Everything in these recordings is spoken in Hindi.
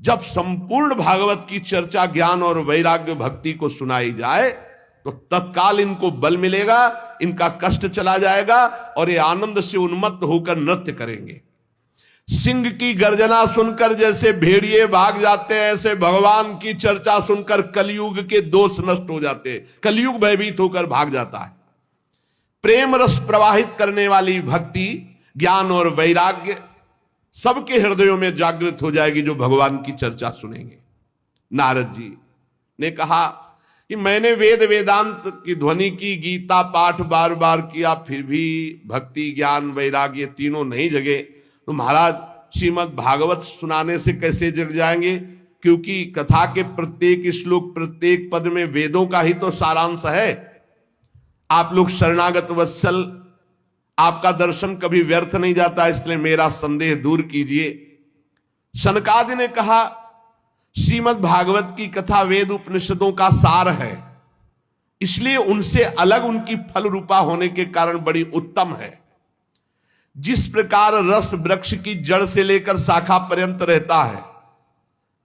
जब संपूर्ण भागवत की चर्चा ज्ञान और वैराग्य भक्ति को सुनाई जाए तो तत्काल इनको बल मिलेगा, इनका कष्ट चला जाएगा और ये आनंद से उन्मत्त होकर नृत्य करेंगे। सिंह की गर्जना सुनकर जैसे भेड़िए भाग जाते हैं, ऐसे भगवान की चर्चा सुनकर कलयुग के दोष नष्ट हो जाते हैं, कलयुग भयभीत होकर भाग जाता है। प्रेम रस प्रवाहित करने वाली भक्ति, ज्ञान और वैराग्य सबके हृदयों में जागृत हो जाएगी जो भगवान की चर्चा सुनेंगे। नारद जी ने कहा कि मैंने वेद वेदांत की ध्वनि की, गीता पाठ बार बार किया, फिर भी भक्ति ज्ञान वैराग्य तीनों नहीं जगे, तो महाराज श्रीमद् भागवत सुनाने से कैसे जग जाएंगे? क्योंकि कथा के प्रत्येक श्लोक प्रत्येक पद में वेदों का ही तो सारांश है। आप लोग शरणागत वत्सल, आपका दर्शन कभी व्यर्थ नहीं जाता, इसलिए मेरा संदेह दूर कीजिए। शनकादि ने कहा श्रीमद् भागवत की कथा वेद उपनिषदों का सार है, इसलिए उनसे अलग उनकी फल रूपा होने के कारण बड़ी उत्तम है। जिस प्रकार रस वृक्ष की जड़ से लेकर शाखा पर्यंत रहता है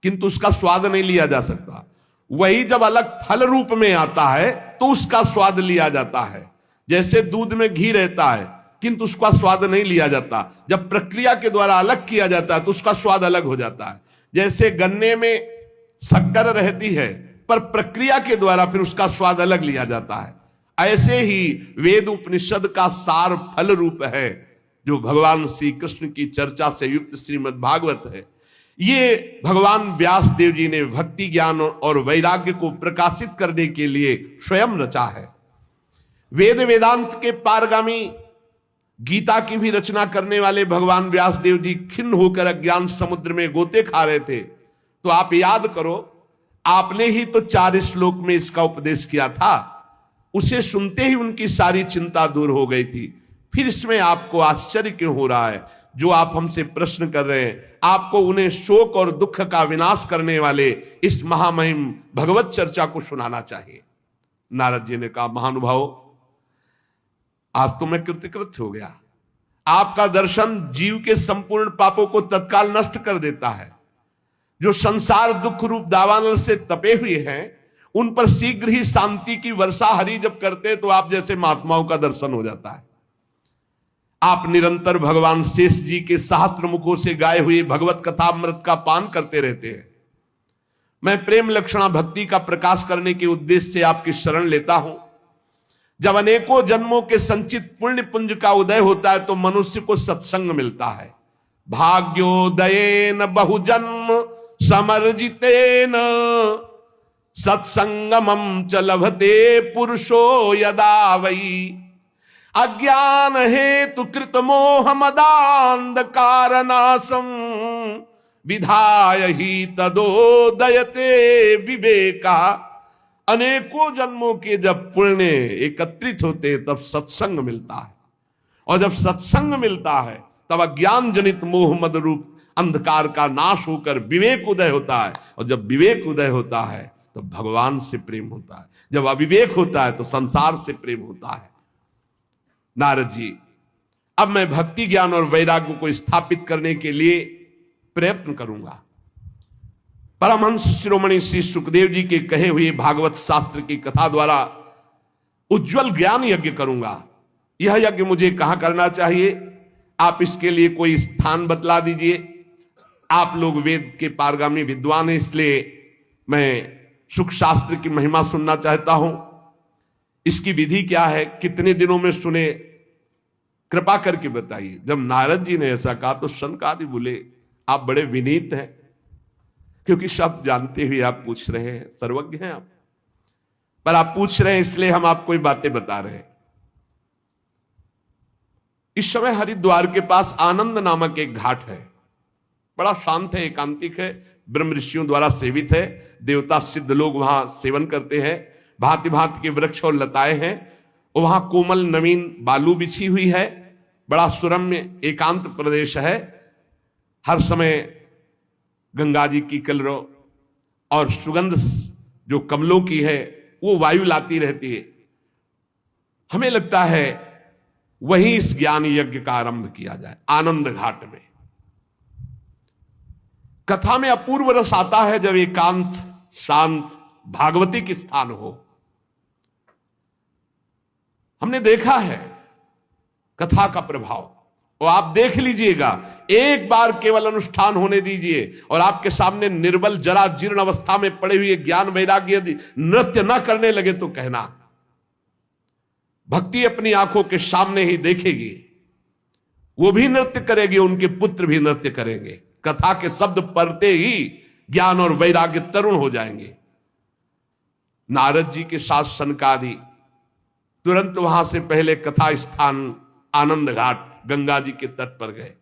किंतु उसका स्वाद नहीं लिया जा सकता, वही जब अलग फल रूप में आता है तो उसका स्वाद लिया जाता है। जैसे दूध में घी रहता है किंतु उसका स्वाद नहीं लिया जाता, जब प्रक्रिया के द्वारा अलग किया जाता है तो उसका स्वाद अलग हो जाता है। जैसे गन्ने में शक्कर रहती है पर प्रक्रिया के द्वारा फिर उसका स्वाद अलग लिया जाता है, ऐसे ही वेद उपनिषद का सार फल रूप है जो भगवान श्री कृष्ण की चर्चा से युक्त श्रीमद् भागवत है। ये भगवान व्यास देव जी ने भक्ति ज्ञान और वैराग्य को प्रकाशित करने के लिए स्वयं रचा है। वेद वेदांत के पारगामी गीता की भी रचना करने वाले भगवान व्यास देव जी खिन्न होकर अज्ञान समुद्र में गोते खा रहे थे, तो आप याद करो, आपने ही तो 4 श्लोक में इसका उपदेश किया था, उसे सुनते ही उनकी सारी चिंता दूर हो गई थी। फिर इसमें आपको आश्चर्य क्यों हो रहा है? जो आप हमसे प्रश्न कर रहे हैं, आपको उन्हें शोक और दुख का विनाश करने वाले इस महामहिम भगवत चर्चा को सुनाना चाहिए। नारद जी ने कहा महानुभाव, आज तो मैं कृतकृत हो गया। आपका दर्शन जीव के संपूर्ण पापों को तत्काल नष्ट कर देता है। जो संसार दुख रूप दावानल से तपे हुए हैं उन पर शीघ्र ही शांति की वर्षा हरि जब करते हैं तो आप जैसे महात्माओं का दर्शन हो जाता है। आप निरंतर भगवान शेष जी के सहस्त्र मुखों से गाए हुए भगवत कथा अमृत का पान करते रहते हैं। मैं प्रेम लक्षणा भक्ति का प्रकाश करने के उद्देश्य से आपकी शरण लेता हूं। जब अनेकों जन्मों के संचित पुण्य पुंज का उदय होता है तो मनुष्य को सत्संग मिलता है। भाग्योदयेन बहुजन्म समर्जितेन सत्संगमं च लभते पुरुषो यदा वै अज्ञान हेतु कृत मोह मदांधकारनाशं विधाय ही तदोदयते विवेका। अनेकों जन्मों के जब पुण्य एकत्रित होते तब सत्संग मिलता है, और जब सत्संग मिलता है तब अज्ञान जनित मोह मद रूप अंधकार का नाश होकर विवेक उदय होता है, और जब विवेक उदय होता है तो भगवान से प्रेम होता है, जब अविवेक होता है तो संसार से प्रेम होता है। नारद जी, अब मैं भक्ति ज्ञान और वैराग्य को स्थापित करने के लिए प्रयत्न करूंगा। परमहंस शिरोमणि श्री सुखदेव जी के कहे हुए भागवत शास्त्र की कथा द्वारा उज्जवल ज्ञान यज्ञ करूंगा। यह यज्ञ मुझे कहां करना चाहिए? आप इसके लिए कोई स्थान बतला दीजिए। आप लोग वेद के पारगामी विद्वान हैं, इसलिए मैं सुख शास्त्र की महिमा सुनना चाहता हूं। इसकी विधि क्या है, कितने दिनों में सुने, कृपा करके बताइए। जब नारद जी ने ऐसा कहा तो शनकादि बोले आप बड़े विनीत हैं, क्योंकि सब जानते हुए आप पूछ रहे हैं, सर्वज्ञ हैं आप, पर आप पूछ रहे हैं इसलिए हम आपको ये बातें बता रहे हैं। इस समय हरिद्वार के पास आनंद नामक एक घाट है, बड़ा शांत है, एकांतिक है, ब्रह्म ऋषियों द्वारा सेवित है। देवता सिद्ध लोग वहां सेवन करते हैं। भांति भांति के वृक्ष और लताएं हैं, और वहां कोमल नवीन बालू बिछी हुई है। बड़ा सुरम्य एकांत प्रदेश है। हर समय गंगा जी की कलरव और सुगंध जो कमलों की है वो वायु लाती रहती है। हमें लगता है वहीं इस ज्ञान यज्ञ का आरंभ किया जाए, आनंद घाट में। कथा में अपूर्व रस आता है जब एकांत शांत भागवतिक स्थान हो। हमने देखा है कथा का प्रभाव, और आप देख लीजिएगा, एक बार केवल अनुष्ठान होने दीजिए और आपके सामने निर्बल जरा जीर्ण अवस्था में पड़े हुए ज्ञान वैराग्य यदि नृत्य न करने लगे तो कहना। भक्ति अपनी आंखों के सामने ही देखेगी, वो भी नृत्य करेगी, उनके पुत्र भी नृत्य करेंगे। कथा के शब्द पढ़ते ही ज्ञान और वैराग्य तरुण हो जाएंगे। नारद जी के साथ सनकादि तुरंत वहां से पहले कथा स्थान आनंद घाट गंगा जी के तट पर गए।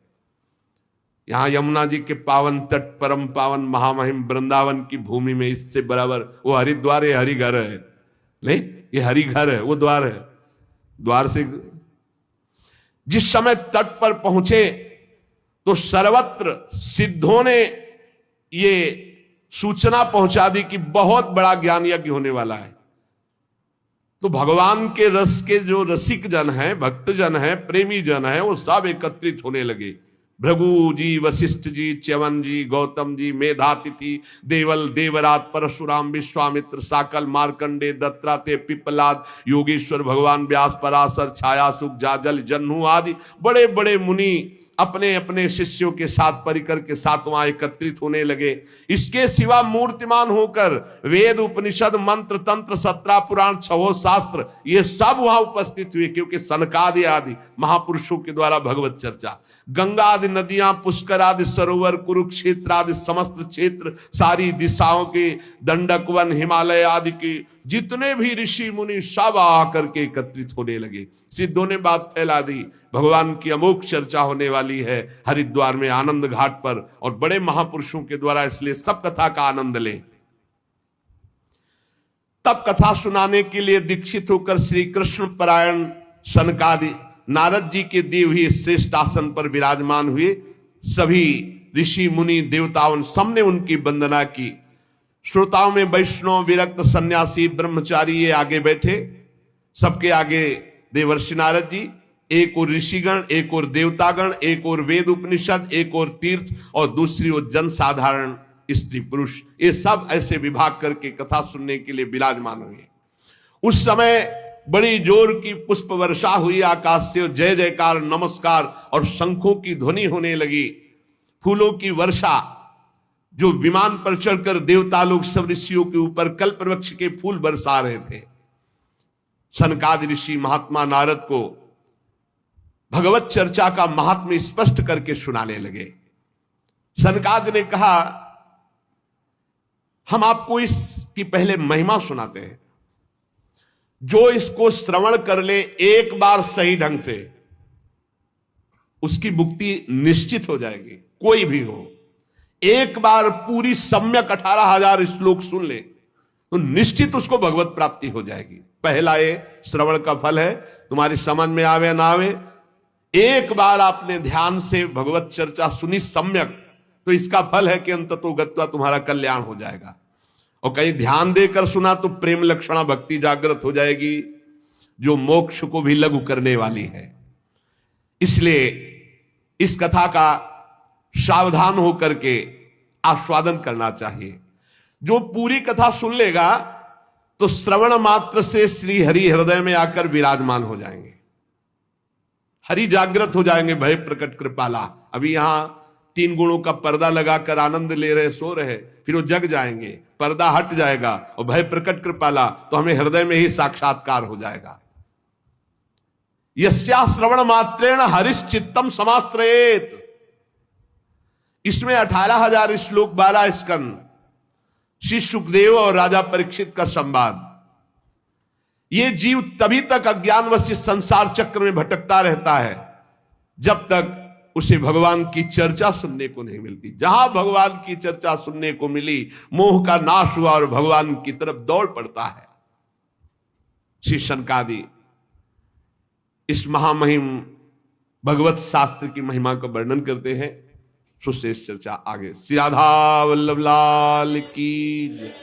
यहां यमुना जी के पावन तट परम पावन महामहिम वृंदावन की भूमि में इससे बराबर वो हरिद्वार है, हरिघर है, नहीं ये हरिघर है, वो द्वार है। द्वार से जिस समय तट पर पहुंचे तो सर्वत्र सिद्धों ने ये सूचना पहुंचा दी कि बहुत बड़ा ज्ञान यज्ञ होने वाला है। तो भगवान के रस के जो रसिक जन हैं, भक्त जन हैं, प्रेमी जन हैं, वो सब एकत्रित होने लगे। भृगु जी, वशिष्ठ जी, च्यवन जी, गौतम जी, मेधातिथि, देवल, देवरात, परशुराम, विश्वामित्र, साकल, मार्कंडे, दत्तात्रेय, पिपलाद, योगेश्वर, भगवान व्यास, पराशर, छायासुख, जाजल, जन्हू आदि बड़े बड़े मुनि अपने अपने शिष्यों के साथ परिकर के साथ वहां एकत्रित होने लगे। इसके सिवा मूर्तिमान होकर वेद, उपनिषद, मंत्र, तंत्र, 17 पुराण, 6 शास्त्र ये सब वहां उपस्थित हुए, क्योंकि सनकादि आदि महापुरुषों के द्वारा भगवत चर्चा। गंगा आदि नदियां, पुष्कर आदि सरोवर, कुरुक्षेत्र आदि समस्त क्षेत्र, सारी दिशाओं के दंडक वन, हिमालय आदि के जितने भी ऋषि मुनि सब आकर के एकत्रित होने लगे। सिद्धों ने बात फैला दी, भगवान की अमोघ चर्चा होने वाली है हरिद्वार में आनंद घाट पर, और बड़े महापुरुषों के द्वारा, इसलिए सब कथा का आनंद लें। तब कथा सुनाने के लिए दीक्षित होकर श्री कृष्ण परायण सनकादि नारद जी के दिए हुए श्रेष्ठ आसन पर विराजमान हुए। सभी ऋषि मुनि देवताओं सबने उनकी वंदना की। श्रोताओं में वैष्णव, विरक्त, सन्यासी, ब्रह्मचारी ये आगे बैठे। सबके आगे देवर्षि नारद जी, एक और ऋषिगण, एक और देवतागण, एक और वेद उपनिषद, एक और तीर्थ, और दूसरी ओर जन साधारण स्त्री पुरुष, ये सब ऐसे विभाग करके कथा सुनने के लिए विराजमान हुए। उस समय बड़ी जोर की पुष्प वर्षा हुई आकाश से, जय जयकार, नमस्कार और शंखों की ध्वनि होने लगी। फूलों की वर्षा, जो विमान पर चढ़कर देवता लोग सब ऋषियों के ऊपर कल्प वृक्ष के फूल बरसा रहे थे। सनकादि ऋषि महात्मा नारद को भगवत चर्चा का महात्म्य स्पष्ट करके सुनाने लगे। सनकादि ने कहा, हम आपको इसकी पहले महिमा सुनाते हैं। जो इसको श्रवण कर ले एक बार सही ढंग से, उसकी मुक्ति निश्चित हो जाएगी। कोई भी हो, एक बार पूरी सम्यक 18,000 श्लोक सुन ले तो निश्चित उसको भगवत प्राप्ति हो जाएगी। पहला ये श्रवण का फल है, तुम्हारी समझ में आवे ना आवे, एक बार आपने ध्यान से भगवत चर्चा सुनी सम्यक, तो इसका फल है कि अंततो गत्वा तुम्हारा कल्याण हो जाएगा। और कहीं ध्यान देकर सुना तो प्रेम लक्षणा भक्ति जागृत हो जाएगी, जो मोक्ष को भी लघु करने वाली है। इसलिए इस कथा का सावधान होकर के आस्वादन करना चाहिए। जो पूरी कथा सुन लेगा तो श्रवण मात्र से श्री हरि हृदय में आकर विराजमान हो जाएंगे, हरि जागृत हो जाएंगे। भय प्रकट कृपाला, अभी यहां 3 गुणों का पर्दा लगाकर आनंद ले रहे, सो रहे, फिर वो जग जाएंगे, पर्दा हट जाएगा और भय प्रकट कृपाला, तो हमें हृदय में ही साक्षात्कार हो जाएगा। यस्या श्रवण मात्रेण हरिश्चित्तम समाश्रयेत। इसमें 18,000 श्लोक, 12 स्कंद, श्री सुखदेव और राजा परीक्षित का संवाद। ये जीव तभी तक अज्ञानवश संसार चक्र में भटकता रहता है जब तक उसे भगवान की चर्चा सुनने को नहीं मिलती। जहां भगवान की चर्चा सुनने को मिली, मोह का नाश हुआ और भगवान की तरफ दौड़ पड़ता है। श्री सनकादि इस महामहिम भगवत शास्त्र की महिमा का वर्णन करते हैं। सुशेष चर्चा आगे। श्री राधा वल्लभ लाल की जय।